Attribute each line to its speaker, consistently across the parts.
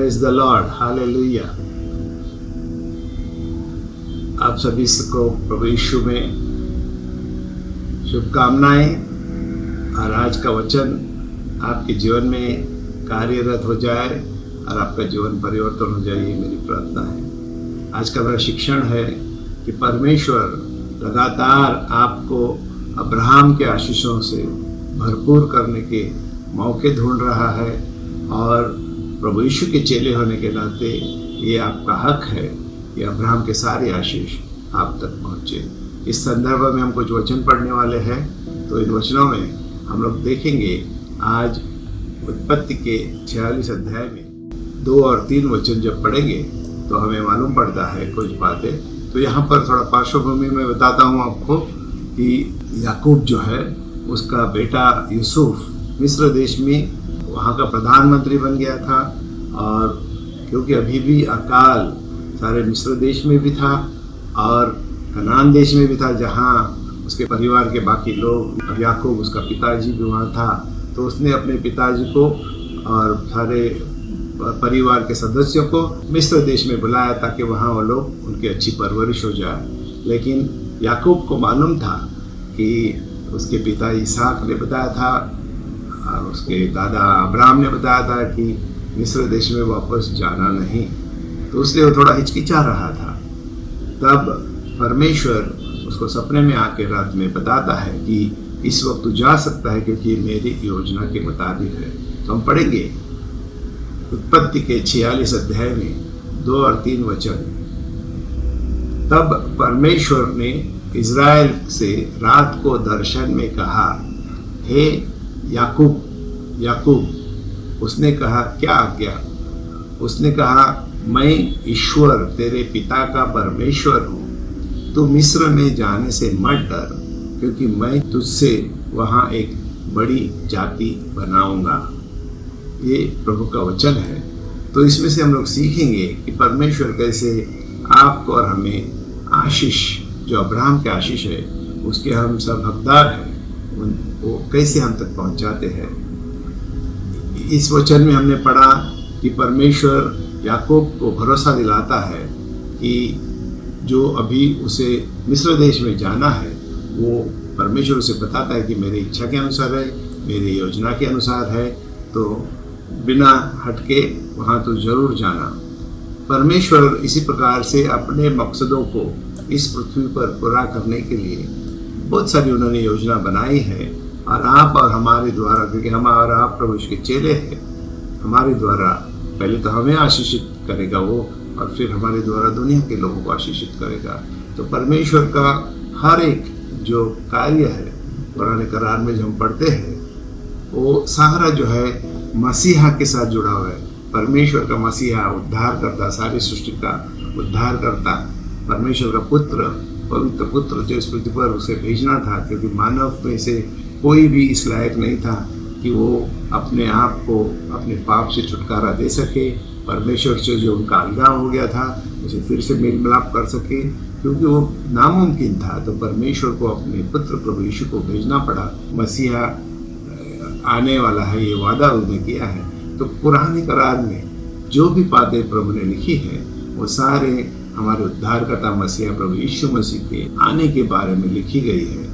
Speaker 1: Praise the Lord, hallelujah. आप सभी को प्रभु यीशु में शुभकामनाएं और आज का वचन आपके जीवन में कार्यरत हो जाए और आपका जीवन परिवर्तन हो जाए, ये मेरी प्रार्थना है। आज का मेरा शिक्षण है कि परमेश्वर लगातार आपको अब्राहम के आशीषों से भरपूर करने के मौके ढूंढ रहा है और प्रभु यीशु के चेले होने के नाते ये आपका हक है कि अब्राहम के सारे आशीष आप तक पहुँचे। इस संदर्भ में हम कुछ वचन पढ़ने वाले हैं, तो इन वचनों में हम लोग देखेंगे आज उत्पत्ति के 46 अध्याय में 2 और 3 वचन जब पढ़ेंगे तो हमें मालूम पड़ता है कुछ बातें। तो यहाँ पर थोड़ा पार्श्वभूमि में बताता हूँ आपको कि याकूब जो है उसका बेटा यूसुफ मिस्र देश में वहाँ का प्रधानमंत्री बन गया था, और क्योंकि अभी भी अकाल सारे मिस्र देश में भी था और कनान देश में भी था जहाँ उसके परिवार के बाकी लोग, और याकूब उसका पिताजी भी वहाँ था, तो उसने अपने पिताजी को और सारे परिवार के सदस्यों को मिस्र देश में बुलाया ताकि वहाँ वो लोग उनकी अच्छी परवरिश हो जाए। लेकिन याकूब को मालूम था कि उसके पिता इसहाक ने बताया था, उसके दादा अब्राहम ने बताया था कि मिस्र देश में वापस जाना नहीं, तो इसलिए वो थोड़ा हिचकिचा रहा था। तब परमेश्वर उसको सपने में आके रात में बताता है कि इस वक्त तू जा सकता है क्योंकि मेरी योजना के मुताबिक है। तो हम पढ़ेंगे उत्पत्ति के 46 अध्याय में 2 और 3 वचन। तब परमेश्वर ने इज़राइल से रात को दर्शन में कहा, हे याकूब याकूब। उसने कहा, क्या आज्ञा? उसने कहा, मैं ईश्वर तेरे पिता का परमेश्वर हूँ। तू मिस्र में जाने से मत डर, क्योंकि मैं तुझसे वहाँ एक बड़ी जाति बनाऊंगा। ये प्रभु का वचन है। तो इसमें से हम लोग सीखेंगे कि परमेश्वर कैसे आपको और हमें आशीष, जो अब्राहम के आशीष है, उसके हम सब हकदार हैं, वो कैसे हम तक पहुंचाते हैं। इस वचन में हमने पढ़ा कि परमेश्वर याकूब को भरोसा दिलाता है कि जो अभी उसे मिस्र देश में जाना है वो परमेश्वर उसे बताता है कि मेरी इच्छा के अनुसार है, मेरी योजना के अनुसार है, तो बिना हटके वहाँ तो जरूर जाना। परमेश्वर इसी प्रकार से अपने मकसदों को इस पृथ्वी पर पूरा करने के लिए बहुत सारी उन्होंने योजना बनाई है, और आप और हमारे द्वारा, क्योंकि हम और आप प्रभु के चेले हैं, हमारे द्वारा पहले तो हमें आशीषित करेगा वो, और फिर हमारे द्वारा दुनिया के लोगों को आशीषित करेगा। तो परमेश्वर का हर एक जो कार्य है पुराने करार में जो हम पढ़ते हैं, वो सारा जो है मसीहा के साथ जुड़ा हुआ है। परमेश्वर का मसीहा उद्धार करता, सारी सृष्टि का उद्धार करता, परमेश्वर का पुत्र, पवित्र पुत्र जो इस पृथ्वी पर उसे भेजना था, क्योंकि मानव में से कोई भी इस लायक नहीं था कि वो अपने आप को अपने पाप से छुटकारा दे सके, परमेश्वर से जो उनका अलगाव हो गया था उसे फिर से मेल मिलाप कर सके, क्योंकि वो नामुमकिन था। तो परमेश्वर को अपने पुत्र प्रभु यीशु को भेजना पड़ा। मसीहा आने वाला है, ये वादा उन्होंने किया है। तो पुराने करार में जो भी बातें प्रभु ने लिखी है वो सारे हमारे उद्धारकर्ता मसीहा प्रभु यीशु मसीह के आने के बारे में लिखी गई है।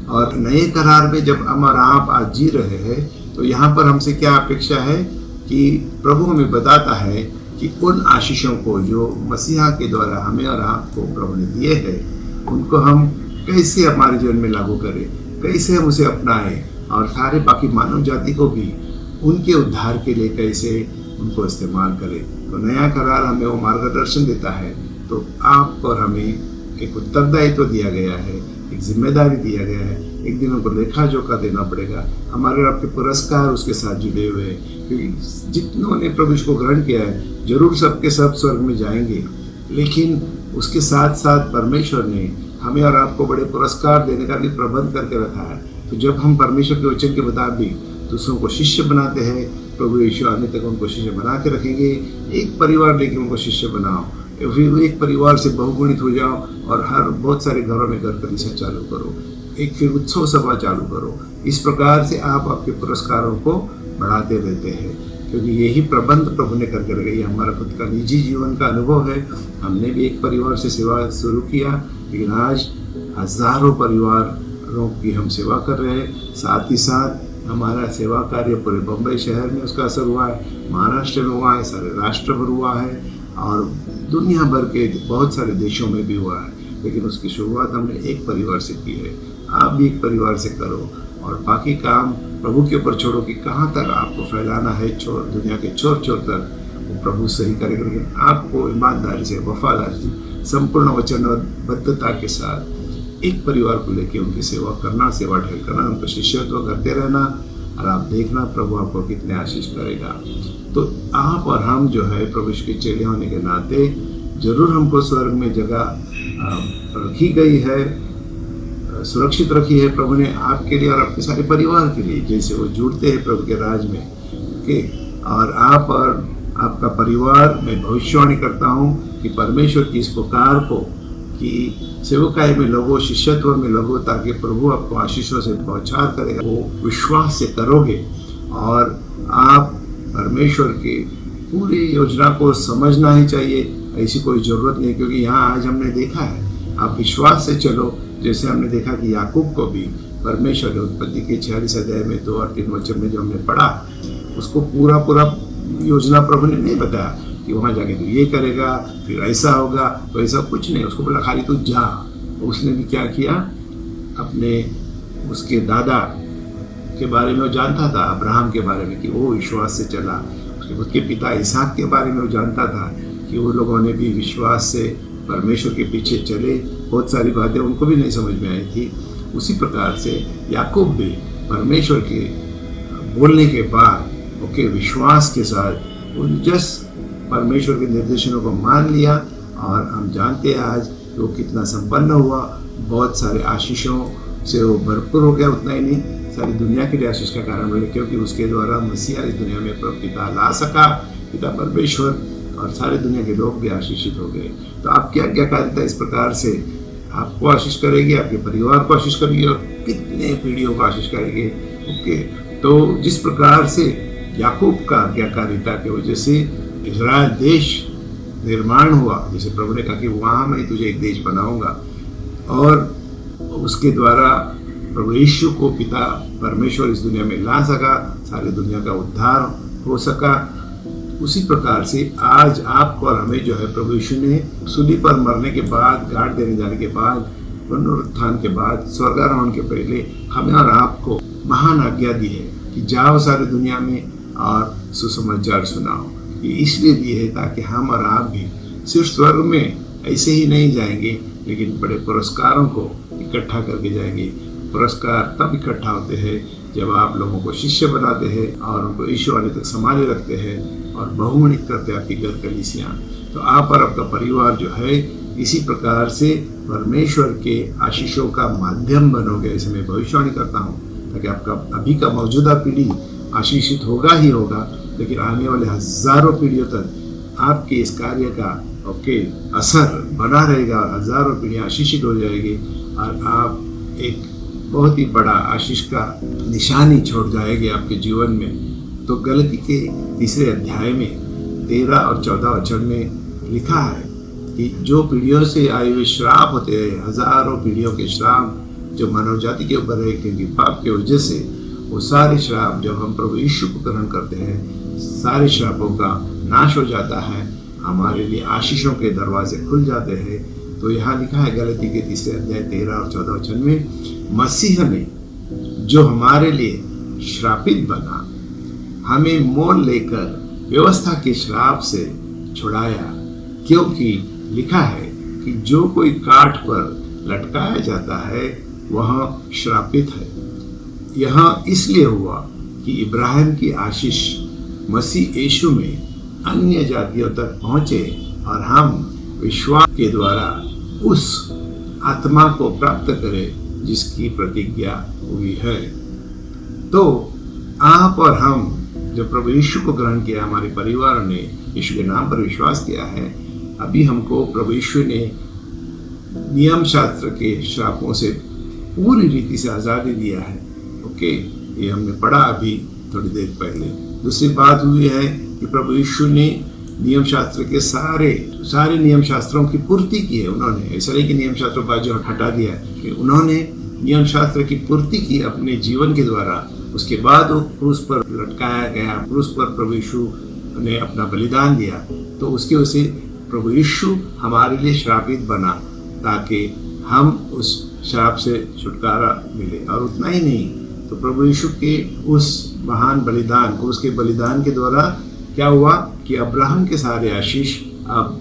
Speaker 1: और नए करार में जब हम और आप आज जी रहे हैं, तो यहाँ पर हमसे क्या अपेक्षा है कि प्रभु हमें बताता है कि उन आशीषों को जो मसीहा के द्वारा हमें और आपको प्रभु ने दिए हैं, उनको हम कैसे हमारे जीवन में लागू करें, कैसे हम उसे अपनाएं, और सारे बाकी मानव जाति को भी उनके उद्धार के लिए कैसे उनको इस्तेमाल करें। तो नया करार हमें वो मार्गदर्शन देता है। तो आपको और हमें एक उत्तरदायित्व दिया गया है, एक जिम्मेदारी दिया गया है। एक दिन उनको लेखा जोखा देना पड़ेगा। हमारे आपके पुरस्कार उसके साथ जुड़े हुए हैं, क्योंकि जितनों ने प्रभु को ग्रहण किया है जरूर सबके सब स्वर्ग में जाएंगे, लेकिन उसके साथ साथ परमेश्वर ने हमें और आपको बड़े पुरस्कार देने का भी प्रबंध करके रखा है। तो जब हम परमेश्वर के वचन के मुताबिक दूसरों को शिष्य बनाते हैं, प्रभु यीशु आने तक उनको शिष्य बना के रखेंगे। एक परिवार लेके उनको शिष्य बनाओ, फिर एक परिवार से बहुगुणित हो जाओ और हर बहुत सारे घरों में घर कलीसिया चालू करो, एक फिर उत्सव सभा चालू करो। इस प्रकार से आप आपके पुरस्कारों को बढ़ाते रहते हैं, क्योंकि यही प्रबंध प्रभु ने करके रखा। ये हमारा खुद का निजी जीवन का अनुभव है। हमने भी एक परिवार से सेवा शुरू किया, लेकिन आज हजारों परिवारों की हम सेवा कर रहे हैं। साथ ही साथ हमारा सेवा कार्य पूरे बम्बई शहर में उसका असर हुआ है, महाराष्ट्र में हुआ है, सारे राष्ट्र भर हुआ है और दुनिया भर के बहुत सारे देशों में भी हुआ है। लेकिन उसकी शुरुआत हमने एक परिवार से की है। आप भी एक परिवार से करो और बाकी काम प्रभु के ऊपर छोड़ो कि कहाँ तक आपको फैलाना है दुनिया के छोर छोर तक, वो प्रभु सही करेगा। लेकिन आपको ईमानदारी से, वफादारी से, संपूर्ण वचनबद्धता के साथ एक परिवार को लेकर उनकी सेवा करना, सेवा ढेर करना, उनको शिष्यत्व करते रहना और आप देखना प्रभु आपको कितने आशीष करेगा। तो आप और हम जो है प्रभु के चेले होने के नाते जरूर हमको स्वर्ग में जगह रखी गई है, सुरक्षित रखी है प्रभु ने आपके लिए और आपके सारे परिवार के लिए, जैसे वो जुड़ते हैं प्रभु के राज में। ओके, और आप और आपका परिवार, मैं भविष्यवाणी करता हूँ कि परमेश्वर की इस पुकार को कि सेवकाई में लगो, शिष्यत्व में लगो, ताकि प्रभु आपको आशीषों से बौछार करेगा। वो विश्वास से करोगे और आप परमेश्वर की पूरी योजना को समझना ही चाहिए। ऐसी कोई ज़रूरत नहीं, क्योंकि यहाँ आज हमने देखा है, आप विश्वास से चलो। जैसे हमने देखा कि याकूब को भी परमेश्वर ने उत्पत्ति के 46 अध्याय में 2 और 3 वचन में जो हमने पढ़ा, उसको पूरा योजना प्रभु ने नहीं बताया कि वहाँ जाके तू ये करेगा, फिर ऐसा होगा, तो ऐसा कुछ नहीं। उसको बोला खाली तू जा। उसने भी क्या किया, अपने उसके दादा के बारे में वो जानता था, अब्राहम के बारे में, कि वो विश्वास से चला। उसके खुद के पिता इसहाक के बारे में वो जानता था कि वो लोगों ने भी विश्वास से परमेश्वर के पीछे चले। बहुत सारी बातें उनको भी नहीं समझ में आई थी। उसी प्रकार से याकूब भी परमेश्वर के बोलने के बाद विश्वास के साथ उन परमेश्वर के निर्देशों को मान लिया और हम जानते हैं आज वो कितना संपन्न हुआ। बहुत सारे आशीषों से वो भरपूर हो गया। उतना ही नहीं, सारी दुनिया के लिए आशीष का कारण बने, क्योंकि उसके द्वारा मसीहा इस दुनिया में पिता ला सका, पिता परमेश्वर, और सारे दुनिया के लोग भी आशीषित हो गए। तो आपकी आज्ञाकारिता इस प्रकार से आपको आशीष करेगी, आपके परिवार को आशीष करेगी और कितने पीढ़ियों को आशीष करेगी। ओके, तो जिस प्रकार से याकूब का आज्ञाकारिता की वजह से इज़राइल देश निर्माण हुआ, जैसे प्रभु ने कहा कि वहाँ मैं तुझे एक देश बनाऊंगा, और उसके द्वारा प्रभु यीशु को पिता परमेश्वर इस दुनिया में ला सका, सारी दुनिया का उद्धार हो सका। उसी प्रकार से आज आपको और हमें जो है प्रभु यीशु ने सूली पर मरने के बाद, गाड़ देने जाने के बाद, पुनरुत्थान के बाद, स्वर्गारोहण के पहले हमें और आपको महान आज्ञा दी है कि जाओ सारी दुनिया में और सुसमाचार सुनाओ। ये इसलिए दी है ताकि हम और आप भी सिर्फ स्वर्ग में ऐसे ही नहीं जाएंगे, लेकिन बड़े पुरस्कारों को इकट्ठा करके जाएंगे। पुरस्कार तब इकट्ठा होते हैं जब आप लोगों को शिष्य बनाते हैं और उनको यीशु आने तक संभाले रखते हैं और बहुमणित करते हैं आपकी घर कलीसियाँ। तो आप और आपका परिवार जो है इसी प्रकार से परमेश्वर के आशीषों का माध्यम बनोगे, ऐसे मैं भविष्यवाणी करता हूँ, ताकि आपका अभी का मौजूदा पीढ़ी आशीषित होगा ही होगा, लेकिन आने वाले हजारों पीढ़ियों तक आपके इस कार्य का असर बना रहेगा और हजारों पीढ़ियाँ आशीषित हो जाएगी और आप एक बहुत ही बड़ा आशीष का निशानी छोड़ जाएंगे आपके जीवन में। तो गलती के 3 अध्याय में 13 और 14 वचन में लिखा है कि जो पीढ़ियों से आए हुए श्राप होते हैं, हजारों पीढ़ियों के श्राप जो मानव जाति के ऊपर है, क्योंकि पाप की वजह से वो सारे श्राप जब हम प्रभु यीशु को ग्रहण करते हैं, सारे श्रापों का नाश हो जाता है, हमारे लिए आशीषों के दरवाजे खुल जाते हैं। तो यहाँ लिखा है गलती के 3 अध्याय 13 और 14 वचन में, मसीह ने जो हमारे लिए श्रापित बना, हमें मोल लेकर व्यवस्था के श्राप से छुड़ाया, क्योंकि लिखा है कि जो कोई काठ पर लटकाया जाता है वह श्रापित है। यह इसलिए हुआ कि इब्राहिम की आशीष मसीह यीशु में अन्य जातियों तक पहुँचे और हम विश्वास के द्वारा उस आत्मा को प्राप्त करें जिसकी प्रतिज्ञा हुई है। तो आप और हम जो प्रभु यीशु को ग्रहण किया, हमारे परिवार ने यीशु के नाम पर विश्वास किया है, अभी हमको प्रभु यीशु ने नियम शास्त्र के श्रापों से पूरी रीति से आज़ादी दिया है। ओके, ये हमने पढ़ा अभी थोड़ी देर पहले। दूसरी बात हुई है कि प्रभु यीशु ने नियम शास्त्र के सारे नियम शास्त्रों की पूर्ति की है। उन्होंने ऐसा नहीं कि नियम शास्त्रों का जो हटा दिया है, उन्होंने नियम शास्त्र की पूर्ति की अपने जीवन के द्वारा। उसके बाद वो क्रूस पर लटकाया गया, क्रूस पर प्रभु यीशु ने अपना बलिदान दिया, तो उसकी वजह से प्रभु यीशु हमारे लिए श्रापित बना ताकि हम उस श्राप से छुटकारा मिले। और उतना ही नहीं, तो प्रभु यीशु के उस महान बलिदान, उसके बलिदान के द्वारा क्या हुआ कि अब्राहम के सारे आशीष अब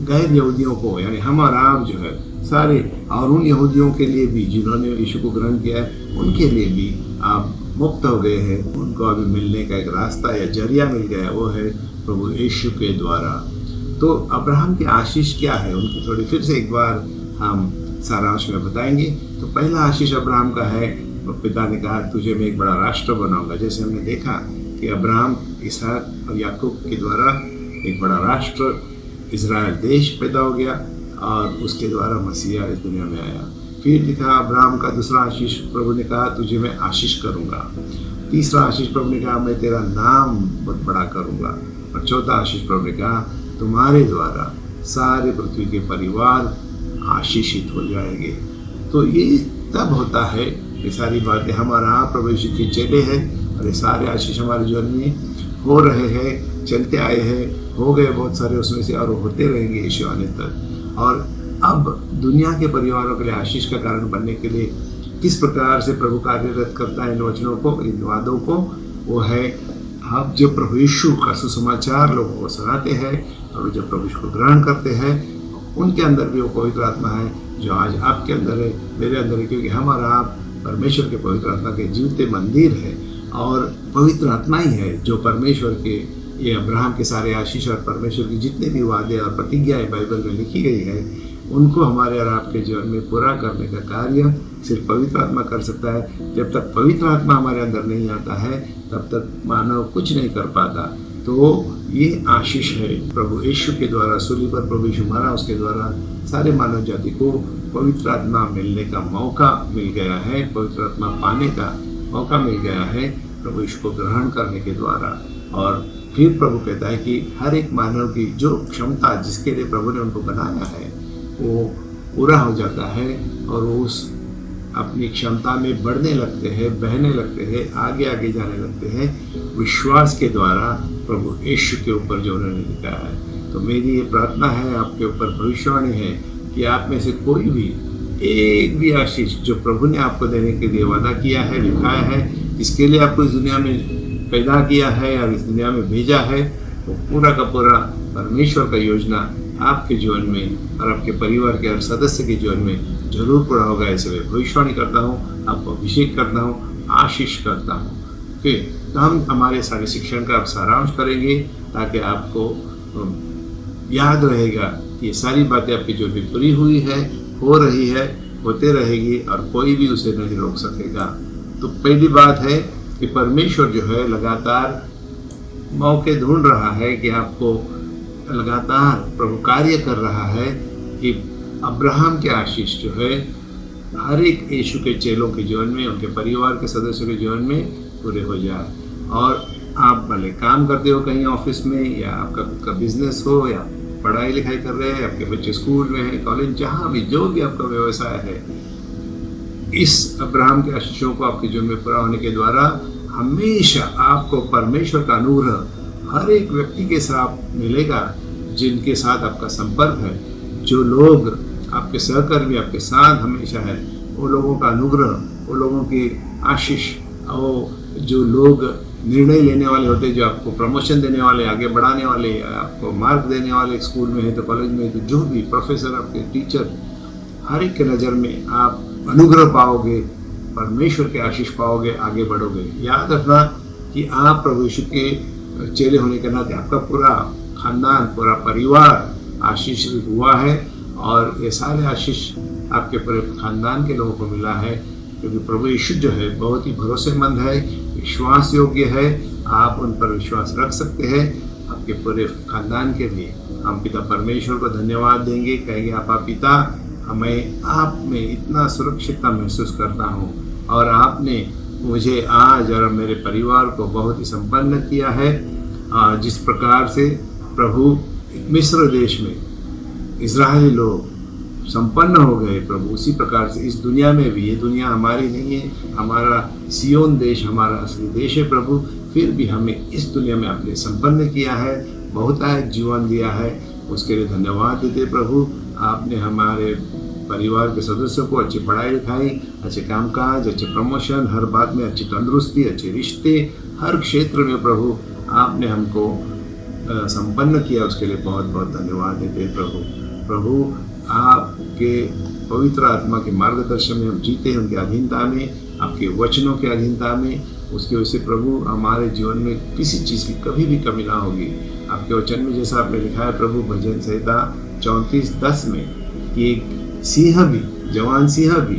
Speaker 1: गैर यहूदियों को, यानी हम और आप जो है सारे, और उन यहूदियों के लिए भी जिन्होंने यीशु को ग्रहण किया है, उनके लिए भी आप मुक्त हो गए हैं। उनको अभी मिलने का एक रास्ता या जरिया मिल गया, वो है प्रभु यीशु के द्वारा। तो अब्राहम की आशीष क्या है, उनकी थोड़ी फिर से एक बार हम सारांश में बताएंगे। तो पहला आशीष अब्राहम का है, पिता ने कहा तुझे मैं एक बड़ा राष्ट्र बनाऊंगा। जैसे हमने देखा कि अब्राहम, इसहाक और याकूब के द्वारा एक बड़ा राष्ट्र इज़राइल देश पैदा हो गया और उसके द्वारा मसीहा इस दुनिया में आया। फिर लिखा अब्राहम का दूसरा आशीष, प्रभु ने कहा तुझे मैं आशीष करूंगा। तीसरा आशीष, प्रभु ने कहा मैं तेरा नाम बहुत बड़ा करूंगा। और चौथा आशीष, प्रभु ने कहा तुम्हारे द्वारा सारे पृथ्वी के परिवार आशीषित हो जाएंगे। तो ये तब होता है, ये सारी बातें हमारा प्रभु यीशु के चेले हैं और ये सारे आशीष हमारे जीवन में हो रहे हैं, चलते आए हैं, हो गए बहुत सारे उसमें से, और होते रहेंगे यीशु आने तक। और अब दुनिया के परिवारों के लिए आशीष का कारण बनने के लिए किस प्रकार से प्रभु कार्यरत करता है इन वचनों को, इन वादों को, वो है आप जब प्रभु यीशु का सुसमाचार लोगों को सुनाते हैं और जब प्रभु यीशु को ग्रहण करते हैं, उनके अंदर भी वो पवित्र आत्मा है जो आज आपके अंदर है, मेरे अंदर है, क्योंकि हम और आप परमेश्वर के पवित्र आत्मा के जीवते मंदिर है। और पवित्र आत्मा ही है जो परमेश्वर के, ये अब्राहम के सारे आशीष और परमेश्वर की जितने भी वादे और प्रतिज्ञाएं बाइबल में लिखी गई है, उनको हमारे और आपके जीवन में पूरा करने का कार्य सिर्फ पवित्र आत्मा कर सकता है। जब तक पवित्र आत्मा हमारे अंदर नहीं आता है, तब तक मानव कुछ नहीं कर पाता। तो ये आशीष है प्रभु यीशु के द्वारा, सूली पर प्रभु यीशु मरा, उसके द्वारा सारे मानव जाति को पवित्र आत्मा मिलने का मौका मिल गया है, पवित्र आत्मा पाने का मौका मिल गया है प्रभु यीशु को ग्रहण करने के द्वारा। और फिर प्रभु कहता है कि हर एक मानव की जो क्षमता जिसके लिए प्रभु ने उनको बनाया है वो पूरा हो जाता है और वो उस अपनी क्षमता में बढ़ने लगते हैं, बहने लगते हैं, आगे आगे जाने लगते हैं विश्वास के द्वारा प्रभु यीशु के ऊपर जो उन्होंने लिखा है। तो मेरी ये प्रार्थना है, आपके ऊपर भविष्यवाणी है कि आप में से कोई भी एक भी आशीष जो प्रभु ने आपको देने के लिए वादा किया है, लिखाया है, इसके लिए आपको इस दुनिया में पैदा किया है और इस दुनिया में भेजा है, वो पूरा का पूरा परमेश्वर का योजना आपके जीवन में और आपके परिवार के हर सदस्य के जीवन में जरूर पूरा होगा। ऐसे मैं भविष्यवाणी करता हूँ, आपको अभिषेक करता हूँ, आशीष करता हूँ। फिर तो हम हमारे सारे शिक्षण का सारांश करेंगे ताकि आपको याद रहेगा कि ये सारी बातें आपकी जो भी पूरी हुई है, हो रही है, होते रहेगी और कोई भी उसे नहीं रोक सकेगा। तो पहली बात है कि परमेश्वर जो है लगातार मौके ढूंढ रहा है कि आपको, लगातार प्रभु कार्य कर रहा है कि अब्राहम के आशीष जो है हर एक यीशु के चेलों के जीवन में, उनके परिवार के सदस्यों के जीवन में पूरे हो जाए। और आप भले काम करते हो कहीं ऑफिस में, या आपका खुद का बिजनेस हो, या पढ़ाई लिखाई कर रहे हैं, आपके बच्चे स्कूल में हैं, कॉलेज, जहाँ भी जो भी आपका व्यवसाय है, इस अब्राहम के आशीषों को आपके जीवन में पूरा होने के द्वारा हमेशा आपको परमेश्वर का अनुग्रह हर एक व्यक्ति के साथ मिलेगा जिनके साथ आपका संपर्क है। जो लोग आपके सहकर्मी आपके साथ हमेशा है, वो लोगों का अनुग्रह, वो लोगों की आशीष, वो जो लोग निर्णय लेने वाले होते हैं, जो आपको प्रमोशन देने वाले, आगे बढ़ाने वाले, आपको मार्क देने वाले, स्कूल में है तो कॉलेज में है तो जो भी प्रोफेसर, आपके टीचर, हर एक के नज़र में आप अनुग्रह पाओगे, परमेश्वर के आशीष पाओगे, आगे बढ़ोगे। याद रखना कि आप प्रभु यीशु के चेले होने के नाते आपका पूरा खानदान, पूरा परिवार आशीषित हुआ है और ये सारे आशीष आपके पूरे खानदान के लोगों को मिला है, क्योंकि प्रभु यीशु जो है बहुत ही भरोसेमंद है, विश्वास योग्य है। आप उन पर विश्वास रख सकते हैं। आपके पूरे खानदान के लिए हम पिता परमेश्वर को धन्यवाद देंगे, कहेंगे आपा पिता, हमें आप में इतना सुरक्षितता महसूस करता हूँ और आपने मुझे आज और मेरे परिवार को बहुत ही संपन्न किया है। जिस प्रकार से प्रभु मिस्र देश में इज़राइली लोग संपन्न हो गए प्रभु, उसी प्रकार से इस दुनिया में भी, ये दुनिया हमारी नहीं है, हमारा सियोन देश हमारा असली देश है प्रभु, फिर भी हमें इस दुनिया में आपने संपन्न किया है, बहुतायत जीवन दिया है, उसके लिए धन्यवाद देते प्रभु। आपने हमारे परिवार के सदस्यों को अच्छी पढ़ाई लिखाई, अच्छे कामकाज, अच्छे प्रमोशन, हर बात में अच्छी तंदुरुस्ती, अच्छे रिश्ते, हर क्षेत्र में प्रभु आपने हमको संपन्न किया, उसके लिए बहुत बहुत धन्यवाद देते प्रभु। प्रभु आपके पवित्र आत्मा के मार्गदर्शन में हम जीते हैं, उनके अधीनता में, आपके वचनों के अधीनता में, उसकी वजह से प्रभु हमारे जीवन में किसी चीज़ की कभी भी कमी ना होगी। आपके वचन में जैसा आपने लिखा है प्रभु भजन संहिता 34:10 में कि एक सिंह भी, जवान सिंह भी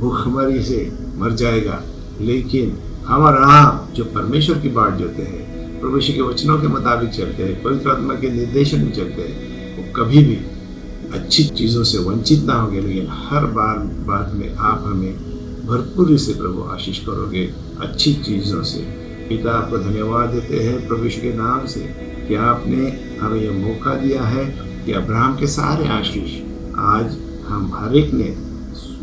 Speaker 1: भूखमरी से मर जाएगा, लेकिन हमारा आप जो परमेश्वर की बाट जोते हैं, प्रभु यीशु के वचनों के मुताबिक चलते हैं, पवित्र आत्मा के निर्देशन में चलते हैं, वो कभी भी अच्छी चीज़ों से वंचित ना होंगे, लेकिन हर बात में आप हमें भरपूरी से प्रभु आशीष करोगे अच्छी चीज़ों से। पिता आपको धन्यवाद देते हैं प्रभु यीशु के नाम से कि आपने हमें यह मौका दिया है कि अब्राहम के सारे आशीष आज हम हर एक ने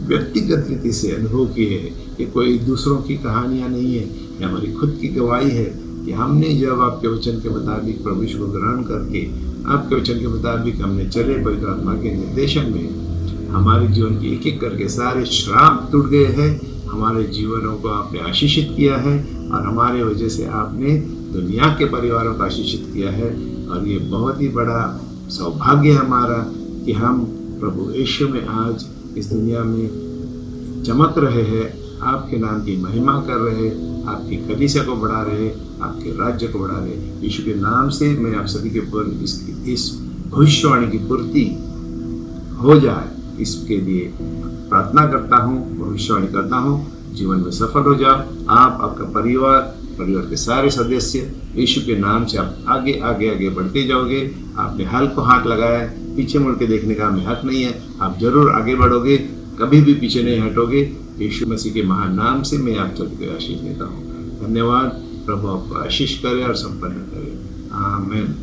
Speaker 1: व्यक्तिगत रीति से अनुभव किए हैं। कि कोई दूसरों की कहानियाँ नहीं है, ये हमारी खुद की गवाही है कि हमने जब आपके वचन के मुताबिक प्रभु यीशु को ग्रहण करके आपके वचन के मुताबिक हमने चले पवित्र आत्मा के निर्देशन में, हमारे जीवन की एक एक करके सारे श्राप टूट गए हैं, हमारे जीवनों को आपने आशीषित किया है और हमारे वजह से आपने दुनिया के परिवारों को आशीषित किया है। और ये बहुत ही बड़ा सौभाग्य है हमारा कि हम प्रभु यीशु में आज इस दुनिया में चमक रहे हैं, आपके नाम की महिमा कर रहे हैं, आपकी कलीसिया को बढ़ा रहे, आपके राज्य को बढ़ा रहे। यीशु के नाम से मैं आप सभी के ऊपर इस भविष्यवाणी की पूर्ति हो जाए, इसके लिए प्रार्थना करता हूँ, भविष्यवाणी करता हूँ, जीवन में सफल हो जाओ आप, आपका परिवार के सारे सदस्य। यीशु के नाम से आप आगे आगे आगे बढ़ते जाओगे। आपने हल को हाथ लगाया है, पीछे मुड़ के देखने का हमें हक नहीं है, आप जरूर आगे बढ़ोगे, कभी भी पीछे नहीं हटोगे। यीशु मसीह के महान नाम से मैं आप सभी को आशीष देता हूँ। धन्यवाद। प्रभु आपको आशीष करे और संपन्न करे। आमीन।